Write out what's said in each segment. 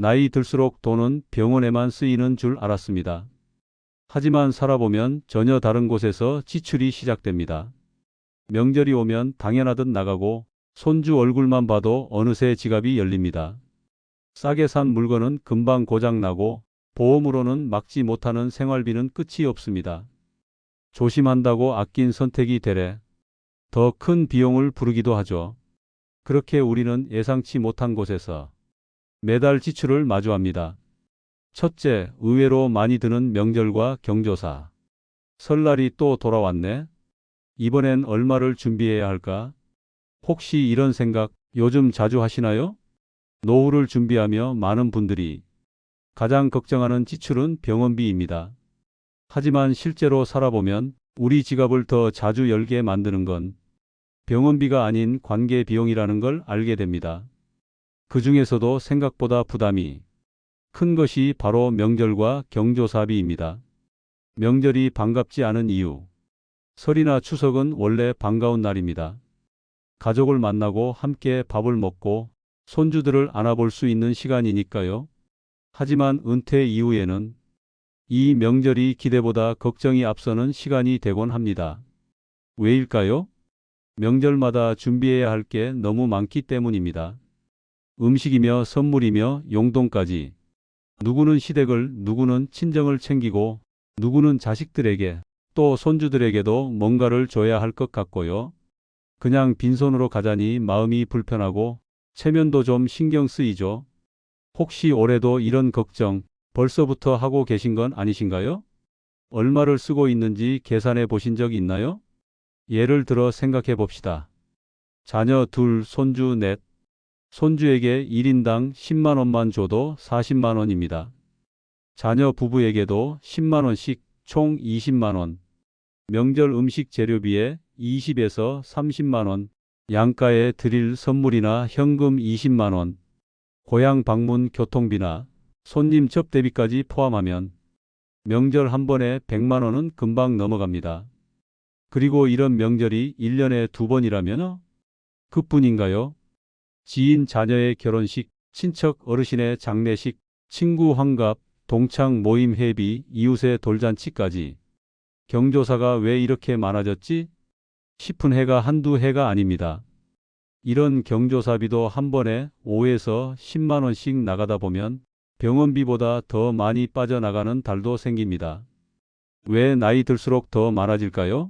나이 들수록 돈은 병원에만 쓰이는 줄 알았습니다. 하지만 살아보면 전혀 다른 곳에서 지출이 시작됩니다. 명절이 오면 당연하듯 나가고 손주 얼굴만 봐도 어느새 지갑이 열립니다. 싸게 산 물건은 금방 고장나고 보험으로는 막지 못하는 생활비는 끝이 없습니다. 조심한다고 아낀 선택이 되레 더 큰 비용을 부르기도 하죠. 그렇게 우리는 예상치 못한 곳에서 매달 지출을 마주합니다. 첫째, 의외로 많이 드는 명절과 경조사. 설날이 또 돌아왔네. 이번엔 얼마를 준비해야 할까? 혹시 이런 생각 요즘 자주 하시나요? 노후를 준비하며 많은 분들이 가장 걱정하는 지출은 병원비입니다. 하지만 실제로 살아보면 우리 지갑을 더 자주 열게 만드는 건 병원비가 아닌 관계 비용이라는 걸 알게 됩니다. 그 중에서도 생각보다 부담이 큰 것이 바로 명절과 경조사비입니다. 명절이 반갑지 않은 이유. 설이나 추석은 원래 반가운 날입니다. 가족을 만나고 함께 밥을 먹고 손주들을 안아볼 수 있는 시간이니까요. 하지만 은퇴 이후에는 이 명절이 기대보다 걱정이 앞서는 시간이 되곤 합니다. 왜일까요? 명절마다 준비해야 할 게 너무 많기 때문입니다. 음식이며 선물이며 용돈까지. 누구는 시댁을, 누구는 친정을 챙기고, 누구는 자식들에게, 또 손주들에게도 뭔가를 줘야 할 것 같고요. 그냥 빈손으로 가자니 마음이 불편하고 체면도 좀 신경 쓰이죠. 혹시 올해도 이런 걱정 벌써부터 하고 계신 건 아니신가요? 얼마를 쓰고 있는지 계산해 보신 적 있나요? 예를 들어 생각해 봅시다. 자녀 둘, 손주 넷. 손주에게 1인당 10만 원만 줘도 40만 원입니다. 자녀 부부에게도 10만 원씩 총 20만 원. 명절 음식 재료비에 20에서 30만 원. 양가에 드릴 선물이나 현금 20만 원. 고향 방문 교통비나 손님 접대비까지 포함하면 명절 한 번에 100만 원은 금방 넘어갑니다. 그리고 이런 명절이 1년에 2번이라면 그뿐인가요? 지인 자녀의 결혼식, 친척 어르신의 장례식, 친구 환갑, 동창 모임 회비, 이웃의 돌잔치까지. 경조사가 왜 이렇게 많아졌지? 싶은 해가 한두 해가 아닙니다. 이런 경조사비도 한 번에 5에서 10만 원씩 나가다 보면 병원비보다 더 많이 빠져나가는 달도 생깁니다. 왜 나이 들수록 더 많아질까요?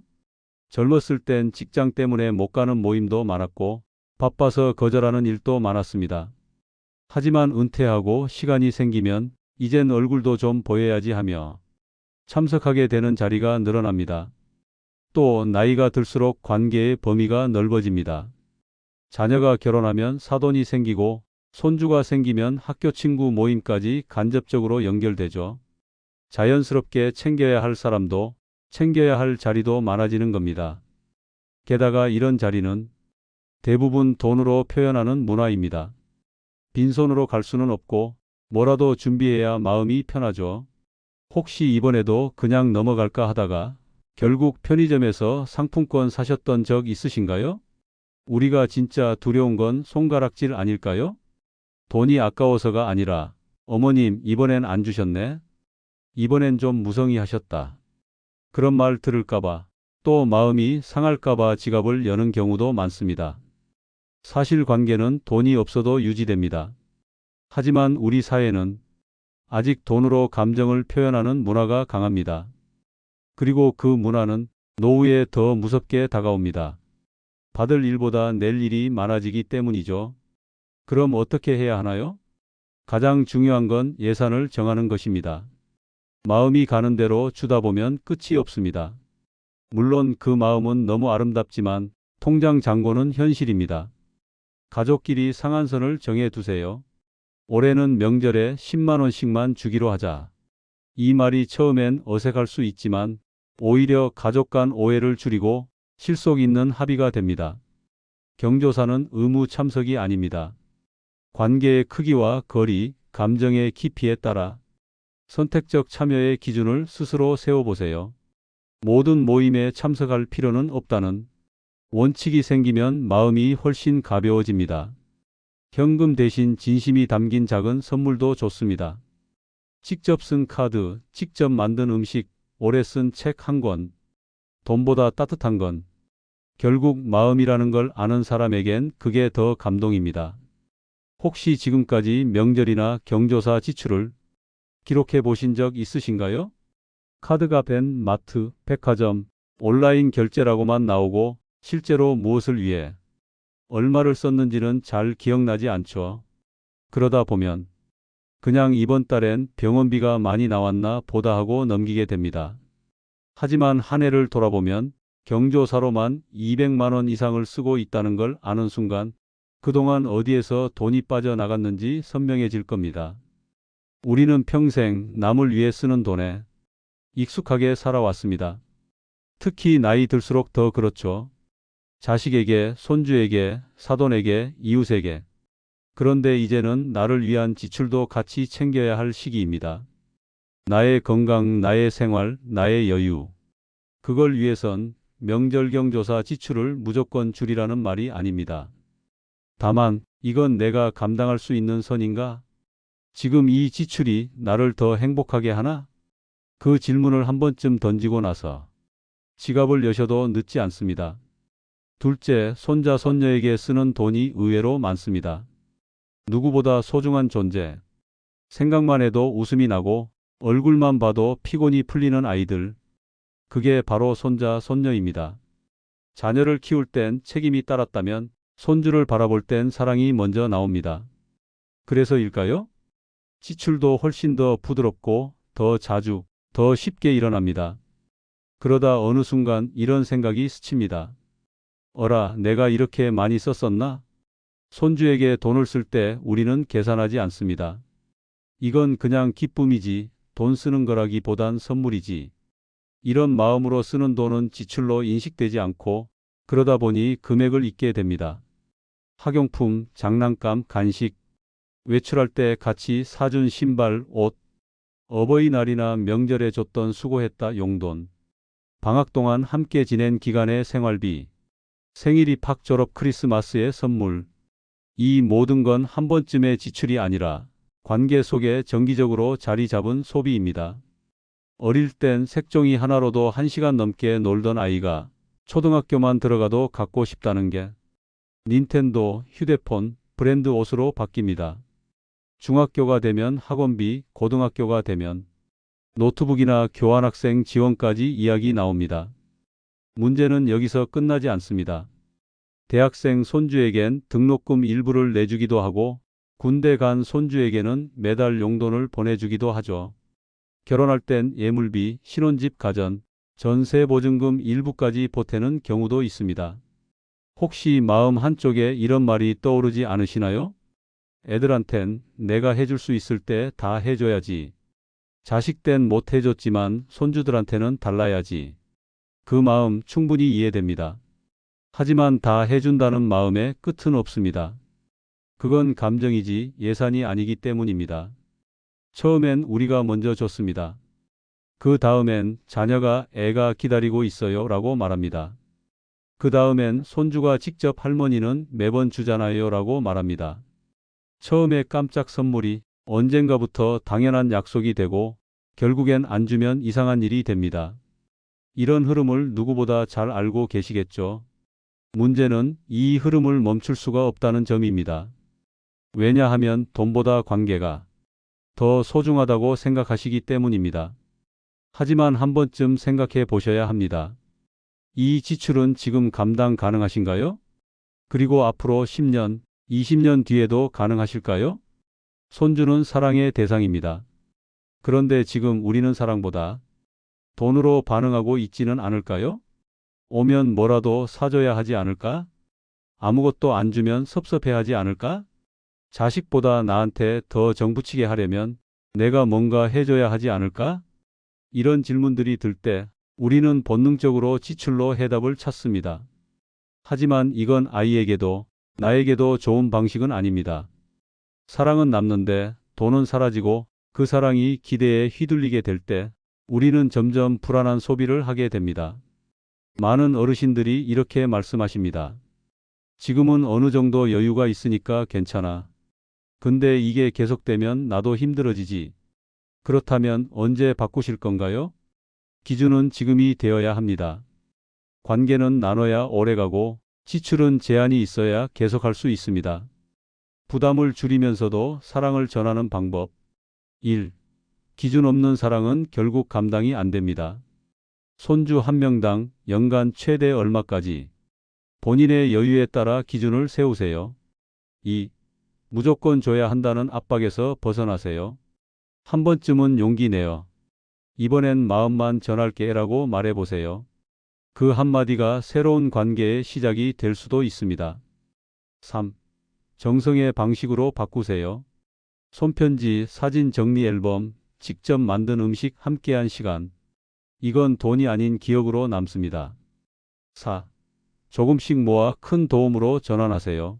젊었을 땐 직장 때문에 못 가는 모임도 많았고 바빠서 거절하는 일도 많았습니다. 하지만 은퇴하고 시간이 생기면 이젠 얼굴도 좀 보여야지 하며 참석하게 되는 자리가 늘어납니다. 또 나이가 들수록 관계의 범위가 넓어집니다. 자녀가 결혼하면 사돈이 생기고 손주가 생기면 학교 친구 모임까지 간접적으로 연결되죠. 자연스럽게 챙겨야 할 사람도 챙겨야 할 자리도 많아지는 겁니다. 게다가 이런 자리는 대부분 돈으로 표현하는 문화입니다. 빈손으로 갈 수는 없고 뭐라도 준비해야 마음이 편하죠. 혹시 이번에도 그냥 넘어갈까 하다가 결국 편의점에서 상품권 사셨던 적 있으신가요? 우리가 진짜 두려운 건 손가락질 아닐까요? 돈이 아까워서가 아니라 어머님 이번엔 안 주셨네. 이번엔 좀 무성의 하셨다. 그런 말 들을까봐 또 마음이 상할까봐 지갑을 여는 경우도 많습니다. 사실관계는 돈이 없어도 유지됩니다. 하지만 우리 사회는 아직 돈으로 감정을 표현하는 문화가 강합니다. 그리고 그 문화는 노후에 더 무섭게 다가옵니다. 받을 일보다 낼 일이 많아지기 때문이죠. 그럼 어떻게 해야 하나요? 가장 중요한 건 예산을 정하는 것입니다. 마음이 가는 대로 주다 보면 끝이 없습니다. 물론 그 마음은 너무 아름답지만 통장 잔고는 현실입니다. 가족끼리 상한선을 정해 두세요. 올해는 명절에 10만 원씩만 주기로 하자. 이 말이 처음엔 어색할 수 있지만 오히려 가족 간 오해를 줄이고 실속 있는 합의가 됩니다. 경조사는 의무 참석이 아닙니다. 관계의 크기와 거리, 감정의 깊이에 따라 선택적 참여의 기준을 스스로 세워보세요. 모든 모임에 참석할 필요는 없다는 원칙이 생기면 마음이 훨씬 가벼워집니다. 현금 대신 진심이 담긴 작은 선물도 좋습니다. 직접 쓴 카드, 직접 만든 음식, 오래 쓴 책 한 권. 돈보다 따뜻한 건 결국 마음이라는 걸 아는 사람에겐 그게 더 감동입니다. 혹시 지금까지 명절이나 경조사 지출을 기록해 보신 적 있으신가요? 카드가 밴 마트, 백화점, 온라인 결제라고만 나오고 실제로 무엇을 위해 얼마를 썼는지는 잘 기억나지 않죠. 그러다 보면 그냥 이번 달엔 병원비가 많이 나왔나 보다 하고 넘기게 됩니다. 하지만 한 해를 돌아보면 경조사로만 200만 원 이상을 쓰고 있다는 걸 아는 순간 그동안 어디에서 돈이 빠져나갔는지 선명해질 겁니다. 우리는 평생 남을 위해 쓰는 돈에 익숙하게 살아왔습니다. 특히 나이 들수록 더 그렇죠. 자식에게, 손주에게, 사돈에게, 이웃에게. 그런데 이제는 나를 위한 지출도 같이 챙겨야 할 시기입니다. 나의 건강, 나의 생활, 나의 여유. 그걸 위해선 명절 경조사 지출을 무조건 줄이라는 말이 아닙니다. 다만 이건 내가 감당할 수 있는 선인가? 지금 이 지출이 나를 더 행복하게 하나? 그 질문을 한 번쯤 던지고 나서 지갑을 여셔도 늦지 않습니다. 둘째, 손자, 손녀에게 쓰는 돈이 의외로 많습니다. 누구보다 소중한 존재. 생각만 해도 웃음이 나고 얼굴만 봐도 피곤이 풀리는 아이들. 그게 바로 손자, 손녀입니다. 자녀를 키울 땐 책임이 따랐다면 손주를 바라볼 땐 사랑이 먼저 나옵니다. 그래서일까요? 지출도 훨씬 더 부드럽고 더 자주, 더 쉽게 일어납니다. 그러다 어느 순간 이런 생각이 스칩니다. 어라, 내가 이렇게 많이 썼었나? 손주에게 돈을 쓸 때 우리는 계산하지 않습니다. 이건 그냥 기쁨이지, 돈 쓰는 거라기보단 선물이지. 이런 마음으로 쓰는 돈은 지출로 인식되지 않고 그러다 보니 금액을 잊게 됩니다. 학용품, 장난감, 간식, 외출할 때 같이 사준 신발, 옷, 어버이날이나 명절에 줬던 수고했다 용돈, 방학 동안 함께 지낸 기간의 생활비, 생일 입학 졸업 크리스마스의 선물. 이 모든 건 한 번쯤의 지출이 아니라 관계 속에 정기적으로 자리 잡은 소비입니다. 어릴 땐 색종이 하나로도 1시간 넘게 놀던 아이가 초등학교만 들어가도 갖고 싶다는 게 닌텐도, 휴대폰, 브랜드 옷으로 바뀝니다. 중학교가 되면 학원비, 고등학교가 되면 노트북이나 교환학생 지원까지 이야기 나옵니다. 문제는 여기서 끝나지 않습니다. 대학생 손주에겐 등록금 일부를 내주기도 하고 군대 간 손주에게는 매달 용돈을 보내주기도 하죠. 결혼할 땐 예물비, 신혼집 가전, 전세 보증금 일부까지 보태는 경우도 있습니다. 혹시 마음 한쪽에 이런 말이 떠오르지 않으시나요? 애들한텐 내가 해줄 수 있을 때 다 해줘야지. 자식 땐 못 해줬지만 손주들한테는 달라야지. 그 마음 충분히 이해됩니다. 하지만 다 해준다는 마음에 끝은 없습니다. 그건 감정이지 예산이 아니기 때문입니다. 처음엔 우리가 먼저 줬습니다. 그 다음엔 자녀가 애가 기다리고 있어요 라고 말합니다. 그 다음엔 손주가 직접 할머니는 매번 주잖아요 라고 말합니다. 처음에 깜짝 선물이 언젠가부터 당연한 약속이 되고 결국엔 안 주면 이상한 일이 됩니다. 이런 흐름을 누구보다 잘 알고 계시겠죠. 문제는 이 흐름을 멈출 수가 없다는 점입니다. 왜냐하면 돈보다 관계가 더 소중하다고 생각하시기 때문입니다. 하지만 한 번쯤 생각해 보셔야 합니다. 이 지출은 지금 감당 가능하신가요? 그리고 앞으로 10년, 20년 뒤에도 가능하실까요? 손주는 사랑의 대상입니다. 그런데 지금 우리는 사랑보다 돈으로 반응하고 있지는 않을까요? 오면 뭐라도 사줘야 하지 않을까? 아무것도 안 주면 섭섭해하지 않을까? 자식보다 나한테 더 정붙이게 하려면 내가 뭔가 해줘야 하지 않을까? 이런 질문들이 들 때 우리는 본능적으로 지출로 해답을 찾습니다. 하지만 이건 아이에게도 나에게도 좋은 방식은 아닙니다. 사랑은 남는데 돈은 사라지고 그 사랑이 기대에 휘둘리게 될 때 우리는 점점 불안한 소비를 하게 됩니다. 많은 어르신들이 이렇게 말씀하십니다. 지금은 어느 정도 여유가 있으니까 괜찮아. 근데 이게 계속되면 나도 힘들어지지. 그렇다면 언제 바꾸실 건가요? 기준은 지금이 되어야 합니다. 관계는 나눠야 오래가고 지출은 제한이 있어야 계속할 수 있습니다. 부담을 줄이면서도 사랑을 전하는 방법. 1. 기준 없는 사랑은 결국 감당이 안 됩니다. 손주 한 명당 연간 최대 얼마까지? 본인의 여유에 따라 기준을 세우세요. 2. 무조건 줘야 한다는 압박에서 벗어나세요. 한 번쯤은 용기 내어 이번엔 마음만 전할게라고 말해보세요. 그 한마디가 새로운 관계의 시작이 될 수도 있습니다. 3. 정성의 방식으로 바꾸세요. 손편지, 사진 정리 앨범, 직접 만든 음식, 함께한 시간. 이건 돈이 아닌 기억으로 남습니다. 4. 조금씩 모아 큰 도움으로 전환하세요.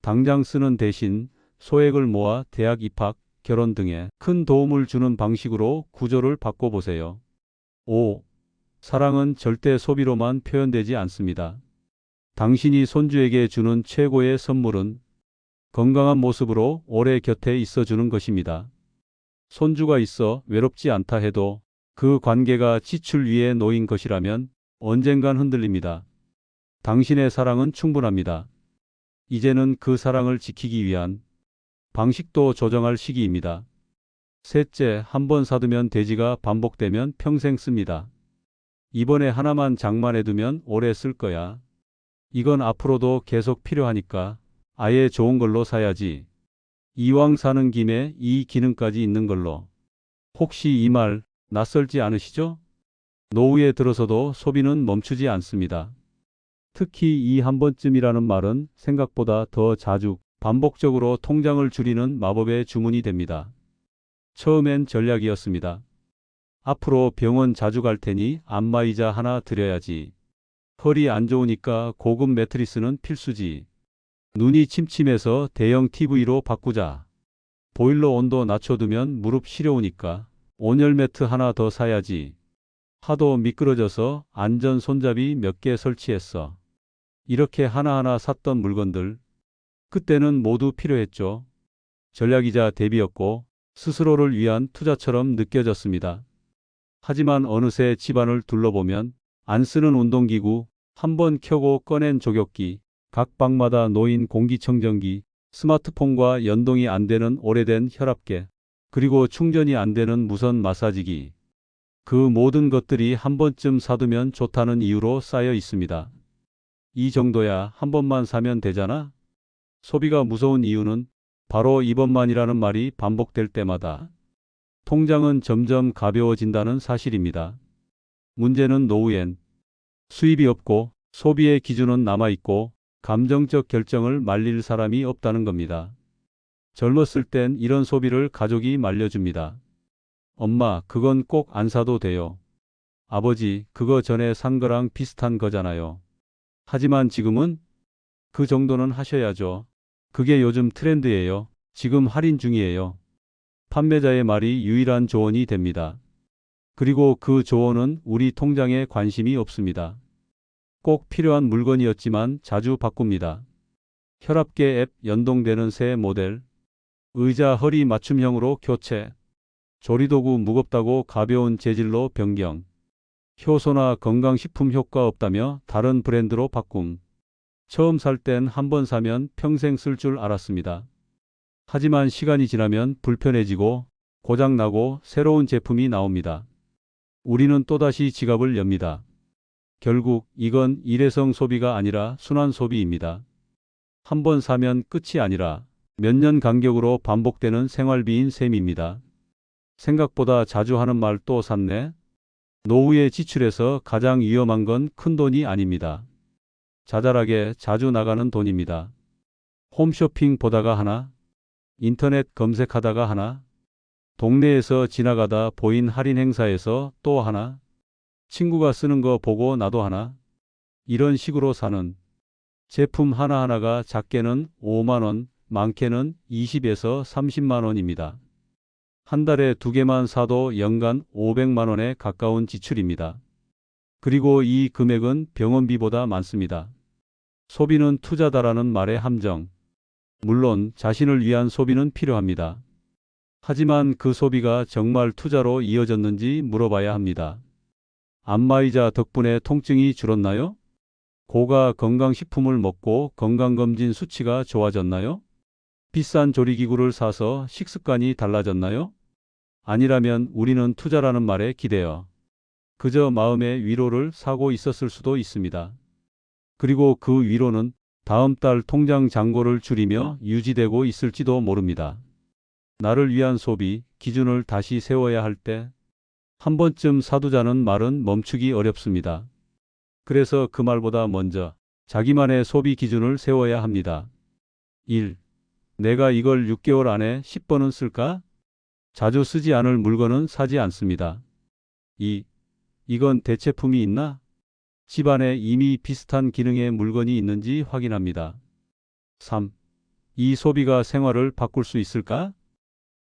당장 쓰는 대신 소액을 모아 대학 입학, 결혼 등에 큰 도움을 주는 방식으로 구조를 바꿔보세요. 5. 사랑은 절대 소비로만 표현되지 않습니다. 당신이 손주에게 주는 최고의 선물은 건강한 모습으로 오래 곁에 있어주는 것입니다. 손주가 있어 외롭지 않다 해도 그 관계가 지출 위에 놓인 것이라면 언젠간 흔들립니다. 당신의 사랑은 충분합니다. 이제는 그 사랑을 지키기 위한 방식도 조정할 시기입니다. 셋째, 한 번 사두면 돼지가 반복되면 평생 씁니다. 이번에 하나만 장만해두면 오래 쓸 거야. 이건 앞으로도 계속 필요하니까 아예 좋은 걸로 사야지. 이왕 사는 김에 이 기능까지 있는 걸로. 혹시 이 말 낯설지 않으시죠? 노후에 들어서도 소비는 멈추지 않습니다. 특히 이 한 번쯤이라는 말은 생각보다 더 자주 반복적으로 통장을 줄이는 마법의 주문이 됩니다. 처음엔 전략이었습니다. 앞으로 병원 자주 갈 테니 안마의자 하나 드려야지. 허리 안 좋으니까 고급 매트리스는 필수지. 눈이 침침해서 대형 TV로 바꾸자. 보일러 온도 낮춰두면 무릎 시려우니까 온열 매트 하나 더 사야지. 하도 미끄러져서 안전 손잡이 몇 개 설치했어. 이렇게 하나하나 샀던 물건들. 그때는 모두 필요했죠. 전략이자 대비였고 스스로를 위한 투자처럼 느껴졌습니다. 하지만 어느새 집안을 둘러보면 안 쓰는 운동기구, 한번 켜고 꺼낸 조격기, 각 방마다 놓인 공기청정기, 스마트폰과 연동이 안 되는 오래된 혈압계, 그리고 충전이 안 되는 무선 마사지기. 그 모든 것들이 한 번쯤 사두면 좋다는 이유로 쌓여 있습니다. 이 정도야 한 번만 사면 되잖아? 소비가 무서운 이유는 바로 이번만이라는 말이 반복될 때마다 통장은 점점 가벼워진다는 사실입니다. 문제는 노후엔 수입이 없고 소비의 기준은 남아있고 감정적 결정을 말릴 사람이 없다는 겁니다. 젊었을 땐 이런 소비를 가족이 말려줍니다. 엄마, 그건 꼭 안 사도 돼요. 아버지, 그거 전에 산 거랑 비슷한 거잖아요. 하지만 지금은 그 정도는 하셔야죠. 그게 요즘 트렌드예요. 지금 할인 중이에요. 판매자의 말이 유일한 조언이 됩니다. 그리고 그 조언은 우리 통장에 관심이 없습니다. 꼭 필요한 물건이었지만 자주 바꿉니다. 혈압계 앱 연동되는 새 모델, 의자 허리 맞춤형으로 교체, 조리도구 무겁다고 가벼운 재질로 변경, 효소나 건강식품 효과 없다며 다른 브랜드로 바꿈. 처음 살 땐 한 번 사면 평생 쓸 줄 알았습니다. 하지만 시간이 지나면 불편해지고 고장나고 새로운 제품이 나옵니다. 우리는 또다시 지갑을 엽니다. 결국 이건 일회성 소비가 아니라 순환 소비입니다. 한 번 사면 끝이 아니라 몇 년 간격으로 반복되는 생활비인 셈입니다. 생각보다 자주 하는 말 또 샀네? 노후의 지출에서 가장 위험한 건 큰돈이 아닙니다. 자잘하게 자주 나가는 돈입니다. 홈쇼핑 보다가 하나, 인터넷 검색하다가 하나, 동네에서 지나가다 보인 할인 행사에서 또 하나, 친구가 쓰는 거 보고 나도 하나, 이런 식으로 사는 제품 하나하나가 작게는 5만 원, 많게는 20에서 30만 원입니다. 한 달에 2개만 사도 연간 500만 원에 가까운 지출입니다. 그리고 이 금액은 병원비보다 많습니다. 소비는 투자다라는 말의 함정. 물론 자신을 위한 소비는 필요합니다. 하지만 그 소비가 정말 투자로 이어졌는지 물어봐야 합니다. 안마의자 덕분에 통증이 줄었나요? 고가 건강식품을 먹고 건강검진 수치가 좋아졌나요? 비싼 조리기구를 사서 식습관이 달라졌나요? 아니라면 우리는 투자라는 말에 기대어 그저 마음의 위로를 사고 있었을 수도 있습니다. 그리고 그 위로는 다음 달 통장 잔고를 줄이며 유지되고 있을지도 모릅니다. 나를 위한 소비 기준을 다시 세워야 할 때 한 번쯤 사두자는 말은 멈추기 어렵습니다. 그래서 그 말보다 먼저 자기만의 소비 기준을 세워야 합니다. 1. 내가 이걸 6개월 안에 10번은 쓸까? 자주 쓰지 않을 물건은 사지 않습니다. 2. 이건 대체품이 있나? 집안에 이미 비슷한 기능의 물건이 있는지 확인합니다. 3. 이 소비가 생활을 바꿀 수 있을까?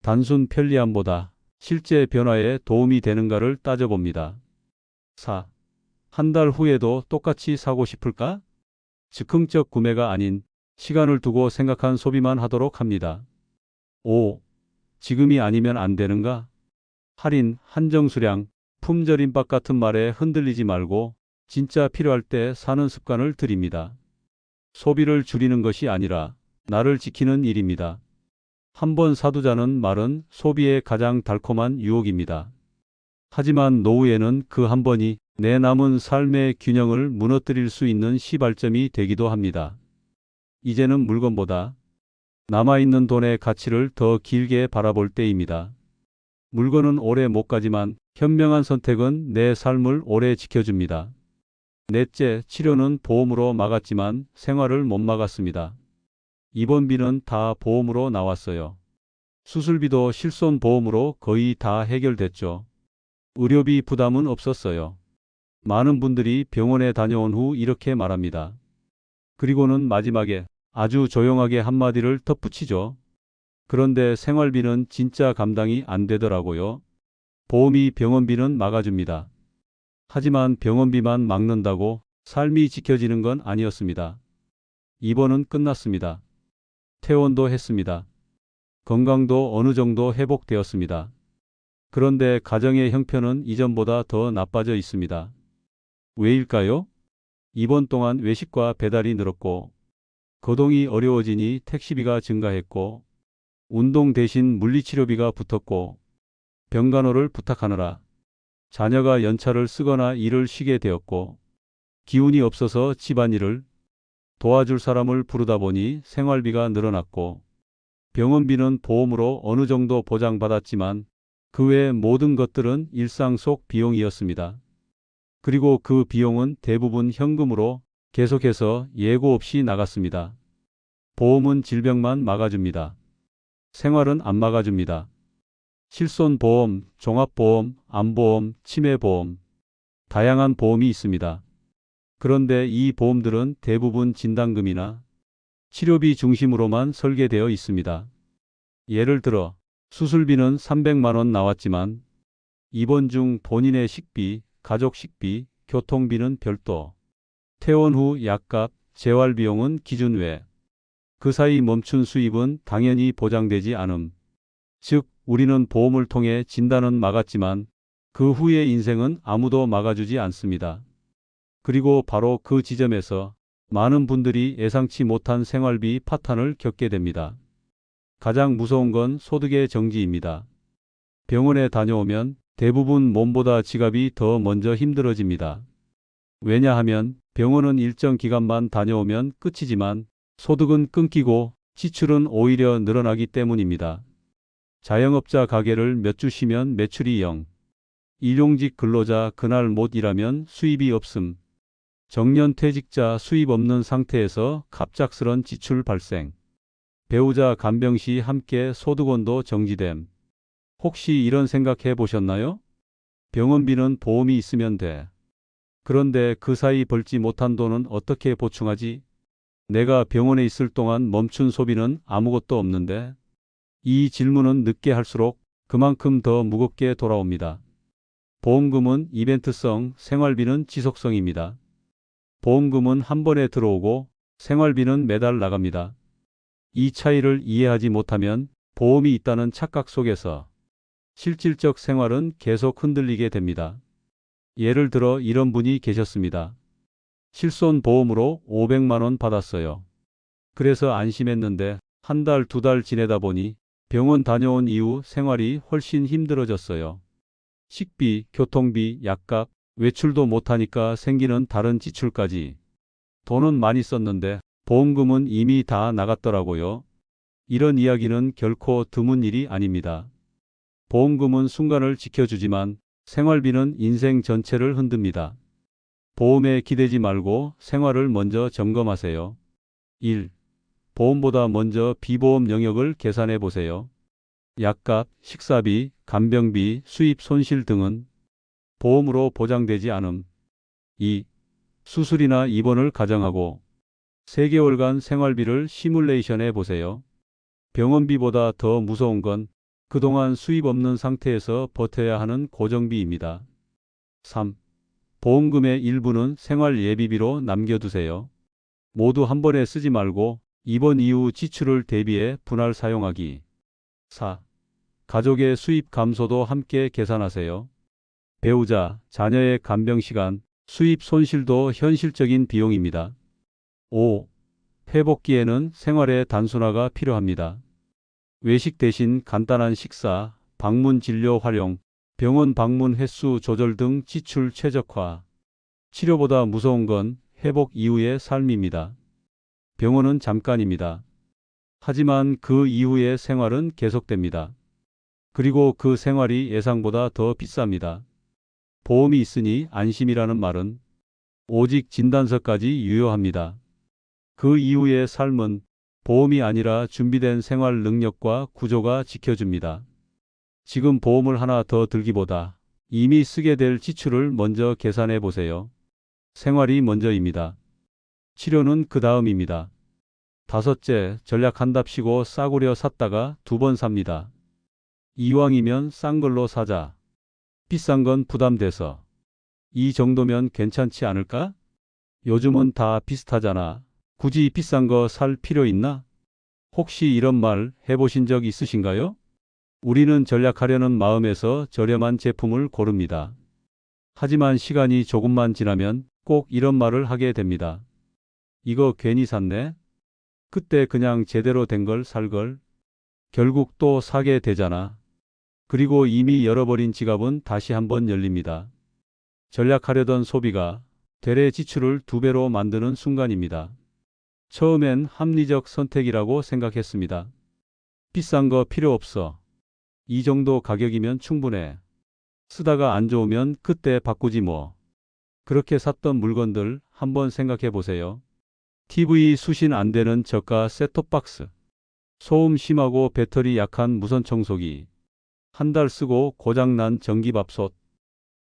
단순 편리함보다 실제 변화에 도움이 되는가를 따져봅니다. 4. 한 달 후에도 똑같이 사고 싶을까? 즉흥적 구매가 아닌 시간을 두고 생각한 소비만 하도록 합니다. 5. 지금이 아니면 안 되는가? 할인, 한정 수량, 품절 임박 같은 말에 흔들리지 말고 진짜 필요할 때 사는 습관을 들입니다. 소비를 줄이는 것이 아니라 나를 지키는 일입니다. 한 번 사두자는 말은 소비의 가장 달콤한 유혹입니다. 하지만 노후에는 그 한 번이 내 남은 삶의 균형을 무너뜨릴 수 있는 시발점이 되기도 합니다. 이제는 물건보다 남아있는 돈의 가치를 더 길게 바라볼 때입니다. 물건은 오래 못 가지만 현명한 선택은 내 삶을 오래 지켜줍니다. 넷째, 치료는 보험으로 막았지만 생활을 못 막았습니다. 입원비는 다 보험으로 나왔어요. 수술비도 실손보험으로 거의 다 해결됐죠. 의료비 부담은 없었어요. 많은 분들이 병원에 다녀온 후 이렇게 말합니다. 그리고는 마지막에 아주 조용하게 한마디를 덧붙이죠. 그런데 생활비는 진짜 감당이 안 되더라고요. 보험이 병원비는 막아줍니다. 하지만 병원비만 막는다고 삶이 지켜지는 건 아니었습니다. 입원은 끝났습니다. 퇴원도 했습니다. 건강도 어느 정도 회복되었습니다. 그런데 가정의 형편은 이전보다 더 나빠져 있습니다. 왜일까요? 입원 동안 외식과 배달이 늘었고, 거동이 어려워지니 택시비가 증가했고, 운동 대신 물리치료비가 붙었고, 병간호를 부탁하느라 자녀가 연차를 쓰거나 일을 쉬게 되었고, 기운이 없어서 집안일을 도와줄 사람을 부르다 보니 생활비가 늘어났고, 병원비는 보험으로 어느 정도 보장받았지만 그 외 모든 것들은 일상 속 비용이었습니다. 그리고 그 비용은 대부분 현금으로 계속해서 예고 없이 나갔습니다. 보험은 질병만 막아줍니다. 생활은 안 막아줍니다. 실손보험, 종합보험, 암보험, 치매보험, 다양한 보험이 있습니다. 그런데 이 보험들은 대부분 진단금이나 치료비 중심으로만 설계되어 있습니다. 예를 들어 수술비는 300만 원 나왔지만 입원 중 본인의 식비, 가족 식비, 교통비는 별도, 퇴원 후 약값, 재활비용은 기준 외, 그 사이 멈춘 수입은 당연히 보장되지 않음. 즉, 우리는 보험을 통해 진단은 막았지만 그 후의 인생은 아무도 막아주지 않습니다. 그리고 바로 그 지점에서 많은 분들이 예상치 못한 생활비 파탄을 겪게 됩니다. 가장 무서운 건 소득의 정지입니다. 병원에 다녀오면 대부분 몸보다 지갑이 더 먼저 힘들어집니다. 왜냐하면 병원은 일정 기간만 다녀오면 끝이지만 소득은 끊기고 지출은 오히려 늘어나기 때문입니다. 자영업자 가게를 몇 주 쉬면 매출이 0. 일용직 근로자 그날 못 일하면 수입이 없음. 정년퇴직자 수입 없는 상태에서 갑작스런 지출 발생. 배우자 간병 시 함께 소득원도 정지됨. 혹시 이런 생각해 보셨나요? 병원비는 보험이 있으면 돼. 그런데 그 사이 벌지 못한 돈은 어떻게 보충하지? 내가 병원에 있을 동안 멈춘 소비는 아무것도 없는데? 이 질문은 늦게 할수록 그만큼 더 무겁게 돌아옵니다. 보험금은 이벤트성, 생활비는 지속성입니다. 보험금은 한 번에 들어오고 생활비는 매달 나갑니다. 이 차이를 이해하지 못하면 보험이 있다는 착각 속에서 실질적 생활은 계속 흔들리게 됩니다. 예를 들어 이런 분이 계셨습니다. 실손보험으로 500만 원 받았어요. 그래서 안심했는데 한 달, 두 달 지내다 보니 병원 다녀온 이후 생활이 훨씬 힘들어졌어요. 식비, 교통비, 약값, 외출도 못하니까 생기는 다른 지출까지. 돈은 많이 썼는데 보험금은 이미 다 나갔더라고요. 이런 이야기는 결코 드문 일이 아닙니다. 보험금은 순간을 지켜주지만 생활비는 인생 전체를 흔듭니다. 보험에 기대지 말고 생활을 먼저 점검하세요. 1. 보험보다 먼저 비보험 영역을 계산해 보세요. 약값, 식사비, 간병비, 수입 손실 등은 보험으로 보장되지 않음. 2. 수술이나 입원을 가정하고 3개월간 생활비를 시뮬레이션해 보세요. 병원비보다 더 무서운 건 그동안 수입 없는 상태에서 버텨야 하는 고정비입니다. 3. 보험금의 일부는 생활 예비비로 남겨두세요. 모두 한 번에 쓰지 말고 입원 이후 지출을 대비해 분할 사용하기. 4. 가족의 수입 감소도 함께 계산하세요. 배우자, 자녀의 간병 시간, 수입 손실도 현실적인 비용입니다. 5. 회복기에는 생활의 단순화가 필요합니다. 외식 대신 간단한 식사, 방문 진료 활용, 병원 방문 횟수 조절 등 지출 최적화. 치료보다 무서운 건 회복 이후의 삶입니다. 병원은 잠깐입니다. 하지만 그 이후의 생활은 계속됩니다. 그리고 그 생활이 예상보다 더 비쌉니다. 보험이 있으니 안심이라는 말은 오직 진단서까지 유효합니다. 그 이후의 삶은 보험이 아니라 준비된 생활 능력과 구조가 지켜줍니다. 지금 보험을 하나 더 들기보다 이미 쓰게 될 지출을 먼저 계산해 보세요. 생활이 먼저입니다. 치료는 그 다음입니다. 5째, 전략한답시고 싸구려 샀다가 2번 삽니다. 이왕이면 싼 걸로 사자. 비싼 건 부담돼서. 이 정도면 괜찮지 않을까? 요즘은 다 비슷하잖아. 굳이 비싼 거 살 필요 있나? 혹시 이런 말 해보신 적 있으신가요? 우리는 전략하려는 마음에서 저렴한 제품을 고릅니다. 하지만 시간이 조금만 지나면 꼭 이런 말을 하게 됩니다. 이거 괜히 샀네? 그때 그냥 제대로 된 걸 살 걸. 결국 또 사게 되잖아. 그리고 이미 열어버린 지갑은 다시 한번 열립니다. 전략하려던 소비가 되레 지출을 2배로 만드는 순간입니다. 처음엔 합리적 선택이라고 생각했습니다. 비싼 거 필요 없어. 이 정도 가격이면 충분해. 쓰다가 안 좋으면 그때 바꾸지 뭐. 그렇게 샀던 물건들 한번 생각해 보세요. TV 수신 안 되는 저가 셋톱박스. 소음 심하고 배터리 약한 무선 청소기. 한 달 쓰고 고장난 전기밥솥.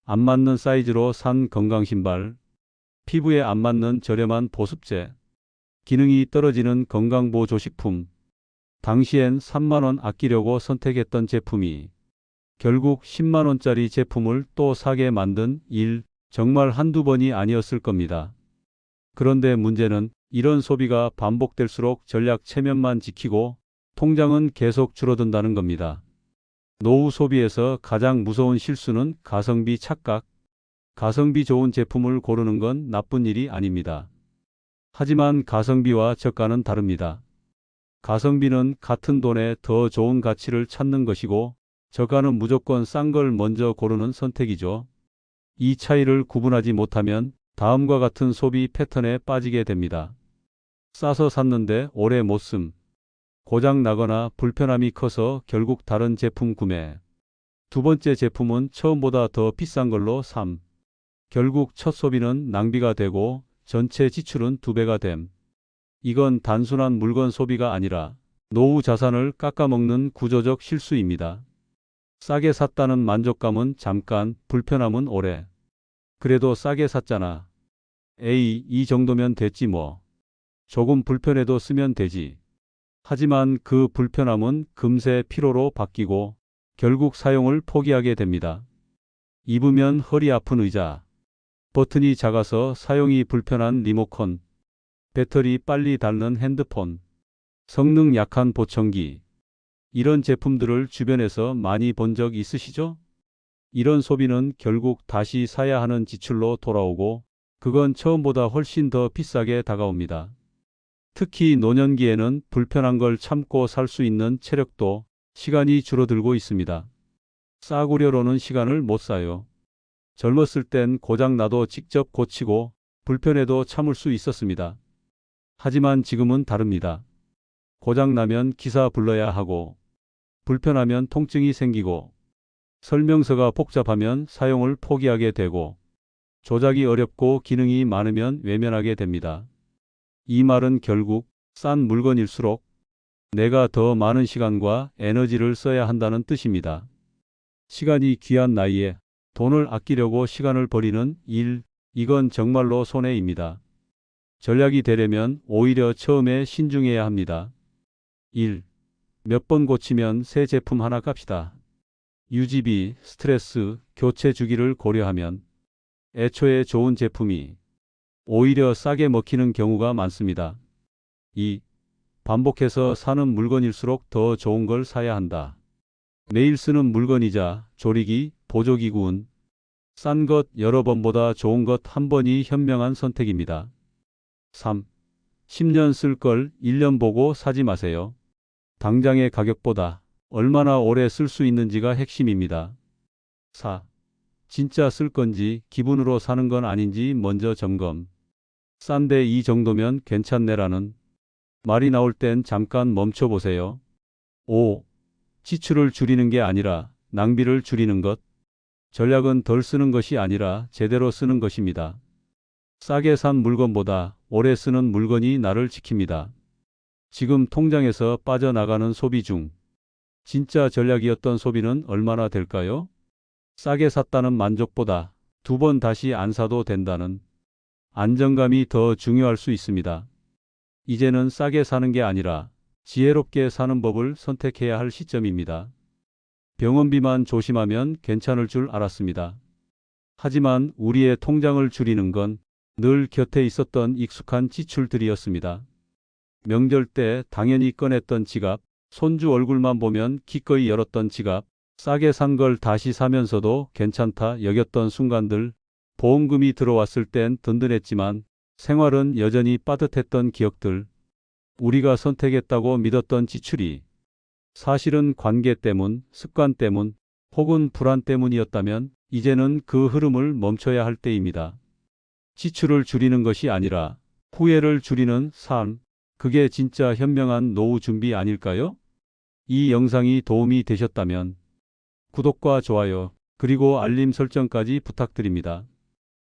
안 맞는 사이즈로 산 건강신발. 피부에 안 맞는 저렴한 보습제. 기능이 떨어지는 건강보조식품. 당시엔 3만 원 아끼려고 선택했던 제품이 결국 10만 원짜리 제품을 또 사게 만든 일, 정말 한두 번이 아니었을 겁니다. 그런데 문제는 이런 소비가 반복될수록 전략 체면만 지키고 통장은 계속 줄어든다는 겁니다. 노후 소비에서 가장 무서운 실수는 가성비 착각. 가성비 좋은 제품을 고르는 건 나쁜 일이 아닙니다. 하지만 가성비와 저가는 다릅니다. 가성비는 같은 돈에 더 좋은 가치를 찾는 것이고 저가는 무조건 싼 걸 먼저 고르는 선택이죠. 이 차이를 구분하지 못하면 다음과 같은 소비 패턴에 빠지게 됩니다. 싸서 샀는데 오래 못 쓴. 고장 나거나 불편함이 커서 결국 다른 제품 구매. 2번째 제품은 처음보다 더 비싼 걸로 삼. 결국 첫 소비는 낭비가 되고 전체 지출은 2배가 됨. 이건 단순한 물건 소비가 아니라 노후 자산을 깎아먹는 구조적 실수입니다. 싸게 샀다는 만족감은 잠깐, 불편함은 오래. 그래도 싸게 샀잖아. 에이, 이 정도면 됐지 뭐. 조금 불편해도 쓰면 되지. 하지만 그 불편함은 금세 피로로 바뀌고 결국 사용을 포기하게 됩니다. 입으면 허리 아픈 의자. 버튼이 작아서 사용이 불편한 리모컨. 배터리 빨리 닳는 핸드폰. 성능 약한 보청기. 이런 제품들을 주변에서 많이 본 적 있으시죠? 이런 소비는 결국 다시 사야 하는 지출로 돌아오고 그건 처음보다 훨씬 더 비싸게 다가옵니다. 특히 노년기에는 불편한 걸 참고 살 수 있는 체력도 시간이 줄어들고 있습니다. 싸구려로는 시간을 못 사요. 젊었을 땐 고장 나도 직접 고치고 불편해도 참을 수 있었습니다. 하지만 지금은 다릅니다. 고장 나면 기사 불러야 하고 불편하면 통증이 생기고 설명서가 복잡하면 사용을 포기하게 되고 조작이 어렵고 기능이 많으면 외면하게 됩니다. 이 말은 결국 싼 물건일수록 내가 더 많은 시간과 에너지를 써야 한다는 뜻입니다. 시간이 귀한 나이에 돈을 아끼려고 시간을 버리는 일, 이건 정말로 손해입니다. 전략이 되려면 오히려 처음에 신중해야 합니다. 1. 몇 번 고치면 새 제품 하나 값이다. 유지비, 스트레스, 교체 주기를 고려하면 애초에 좋은 제품이 오히려 싸게 먹히는 경우가 많습니다. 2. 반복해서 사는 물건일수록 더 좋은 걸 사야 한다. 매일 쓰는 물건이자 조리기, 보조기구는 싼 것 여러 번보다 좋은 것 한 번이 현명한 선택입니다. 3. 10년 쓸 걸 1년 보고 사지 마세요. 당장의 가격보다 얼마나 오래 쓸 수 있는지가 핵심입니다. 4. 진짜 쓸 건지 기분으로 사는 건 아닌지 먼저 점검. 싼데 이 정도면 괜찮네라는 말이 나올 땐 잠깐 멈춰보세요. 5. 지출을 줄이는 게 아니라 낭비를 줄이는 것. 전략은 덜 쓰는 것이 아니라 제대로 쓰는 것입니다. 싸게 산 물건보다 오래 쓰는 물건이 나를 지킵니다. 지금 통장에서 빠져나가는 소비 중 진짜 전략이었던 소비는 얼마나 될까요? 싸게 샀다는 만족보다 2번 다시 안 사도 된다는 안정감이 더 중요할 수 있습니다. 이제는 싸게 사는 게 아니라 지혜롭게 사는 법을 선택해야 할 시점입니다. 병원비만 조심하면 괜찮을 줄 알았습니다. 하지만 우리의 통장을 줄이는 건 늘 곁에 있었던 익숙한 지출들이었습니다. 명절 때 당연히 꺼냈던 지갑, 손주 얼굴만 보면 기꺼이 열었던 지갑, 싸게 산 걸 다시 사면서도 괜찮다 여겼던 순간들, 보험금이 들어왔을 땐 든든했지만 생활은 여전히 빠듯했던 기억들, 우리가 선택했다고 믿었던 지출이 사실은 관계 때문, 습관 때문, 혹은 불안 때문이었다면 이제는 그 흐름을 멈춰야 할 때입니다. 지출을 줄이는 것이 아니라 후회를 줄이는 삶, 그게 진짜 현명한 노후 준비 아닐까요? 이 영상이 도움이 되셨다면 구독과 좋아요, 그리고 알림 설정까지 부탁드립니다.